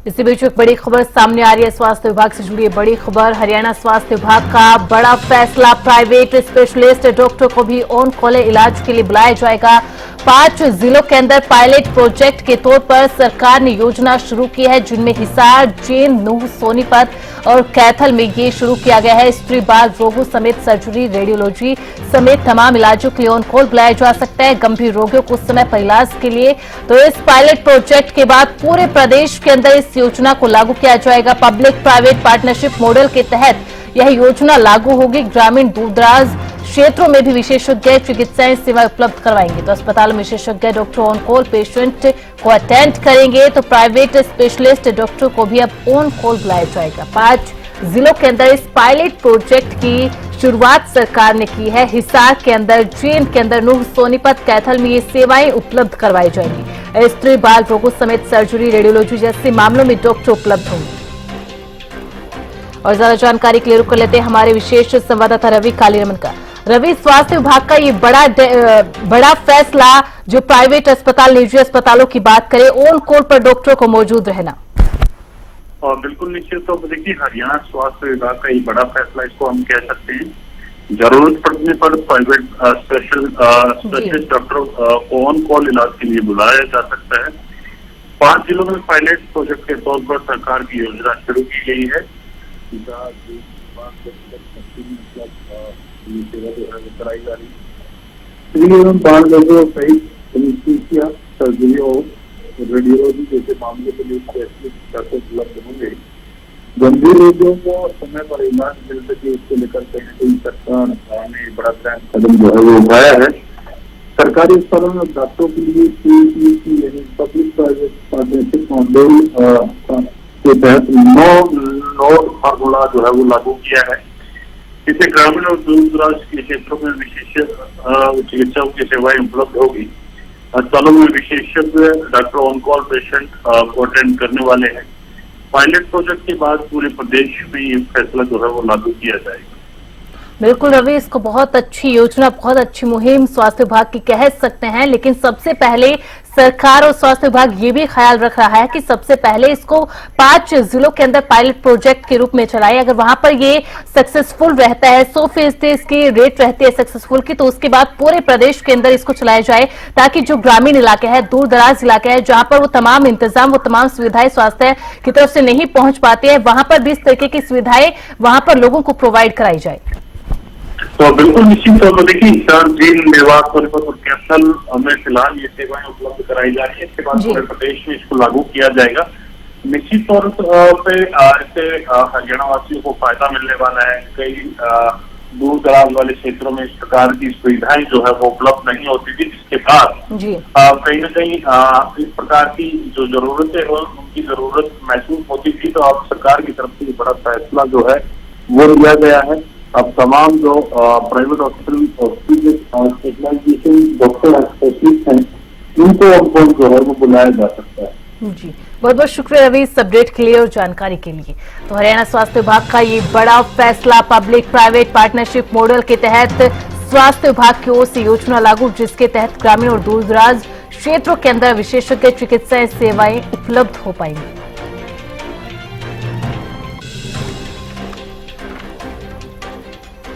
इसी बीच एक बड़ी खबर सामने आ रही है। स्वास्थ्य विभाग से जुड़ी बड़ी खबर। हरियाणा स्वास्थ्य विभाग का बड़ा फैसला, प्राइवेट स्पेशलिस्ट डॉक्टर को भी ऑन कॉल इलाज के लिए बुलाया जाएगा। 5 जिलों के अंदर पायलट प्रोजेक्ट के तौर पर सरकार ने योजना शुरू की है, जिनमें हिसार, जींद, नूंह, सोनीपत और कैथल में ये शुरू किया गया है। स्त्री बाल रोगों समेत सर्जरी, रेडियोलॉजी समेत तमाम इलाजों के लिए ऑन कॉल बुलाया जा सकता है, गंभीर रोगियों को उस समय पर इलाज के लिए। तो इस पायलट प्रोजेक्ट के बाद पूरे प्रदेश के अंदर इस योजना को लागू किया जाएगा। पब्लिक प्राइवेट पार्टनरशिप मॉडल के तहत यह योजना लागू होगी। ग्रामीण दूरदराज क्षेत्रों में भी विशेषज्ञ चिकित्साएं सेवा उपलब्ध करवाएंगे। तो अस्पताल में विशेषज्ञ डॉक्टर ऑन कॉल पेशेंट को अटेंड करेंगे। तो प्राइवेट स्पेशलिस्ट डॉक्टर को भी अब ऑन कॉल बुलाया जाएगा। 5 जिलों के अंदर इस पायलट प्रोजेक्ट की शुरुआत सरकार ने की है। हिसार के अंदर, जींद के अंदर, नूंह, सोनीपत, कैथल में ये सेवाएं उपलब्ध करवाई जाएंगी। स्त्री बाल रोगों समेत सर्जरी, रेडियोलॉजी जैसे मामलों में डॉक्टर उपलब्ध होंगे। और ज्यादा जानकारी के लिए रुक कर लेते हैं हमारे विशेष संवाददाता रवि कालीरमन का। रवि, स्वास्थ्य विभाग का ये बड़ा फैसला, जो प्राइवेट अस्पताल, निजी अस्पतालों की बात करें, ऑन कॉल पर डॉक्टर को मौजूद रहना। और बिल्कुल निश्चित तौर पर देखिए, हरियाणा स्वास्थ्य विभाग का ये बड़ा फैसला इसको हम कह सकते हैं। जरूरत पड़ने पर प्राइवेट स्पेशलिस्ट डॉक्टर को ऑन कॉल इलाज के लिए बुलाया जा सकता है। 5 जिलों में पायलट प्रोजेक्ट के तौर पर सरकार की योजना शुरू की गई है। सेवा जो है कराई जा रही है। बाल रोगों सहित सर्जरी और रेडियोलॉजी जैसे मामलों के लिए स्पेशलिस्ट डॉक्टर उपलब्ध होंगे। गंभीर रोगियों को समय पर इलाज मिल सके, इसको लेकर कहीं ना कहीं सरकार ने बड़ा कदम जो है वो उठाया है। सरकारी अस्पतालों में डॉक्टरों के लिए यानी पब्लिक प्राइवेट पार्टनरशिप मॉडल के तहत नोड फार्मूला जो है वो लागू किया है। इससे ग्रामीण और दूर दराज के क्षेत्रों में विशेष चिकित्साओं की सेवाएं उपलब्ध होगी। अस्पतालों में विशेषज्ञ डॉक्टर ऑन कॉल पेशेंट को अटेंड करने वाले हैं। पायलट प्रोजेक्ट के बाद पूरे प्रदेश में ये फैसला जो है वो लागू किया जाएगा। बिल्कुल रवि, इसको बहुत अच्छी योजना, बहुत अच्छी मुहिम स्वास्थ्य विभाग की कह सकते हैं। लेकिन सबसे पहले सरकार और स्वास्थ्य विभाग ये भी ख्याल रख रहा है कि सबसे पहले इसको 5 जिलों के अंदर पायलट प्रोजेक्ट के रूप में चलाए। अगर वहां पर ये सक्सेसफुल रहता है, 100% इसकी रेट रहती है सक्सेसफुल की, तो उसके बाद पूरे प्रदेश के अंदर इसको चलाया जाए, ताकि जो ग्रामीण इलाके हैं, दूर दराज इलाके हैं, जहां पर वो तमाम इंतजाम, वो तमाम सुविधाएं स्वास्थ्य की तरफ से नहीं पहुंच पाती है, वहां पर भी इस तरीके की सुविधाएं वहां पर लोगों को प्रोवाइड कराई जाए। तो बिल्कुल निश्चित तौर पर देखिए, हिसार, जींद, मेवात, सोनीपत और कैथल में फिलहाल ये सेवाएं उपलब्ध कराई जा रही है। इसके बाद पूरे प्रदेश में इसको लागू किया जाएगा। निश्चित तौर पे इससे हरियाणा वासियों को फायदा मिलने वाला है। कई दूर दराज वाले क्षेत्रों में इस प्रकार की सुविधाएं जो है वो उपलब्ध नहीं होती थी, जिसके बाद कहीं न कहीं इस प्रकार की जो जरूरतें हो, उनकी जरूरत महसूस होती थी। तो अब सरकार की तरफ से बड़ा फैसला जो है वो लिया गया है। अब तमाम जो private hospital specialization doctor specialist हैं, उनको अब जो है वो बुलाया जा सकता है। जी, बहुत बहुत शुक्रिया रवि इस अपडेट के लिए और जानकारी के लिए। तो हरियाणा स्वास्थ्य विभाग का ये बड़ा फैसला, पब्लिक प्राइवेट पार्टनरशिप मॉडल के तहत स्वास्थ्य विभाग की ओर से योजना लागू, जिसके तहत ग्रामीण और दूरदराज क्षेत्रों के अंदर विशेषज्ञ चिकित्सा सेवाएं उपलब्ध हो पाएंगी।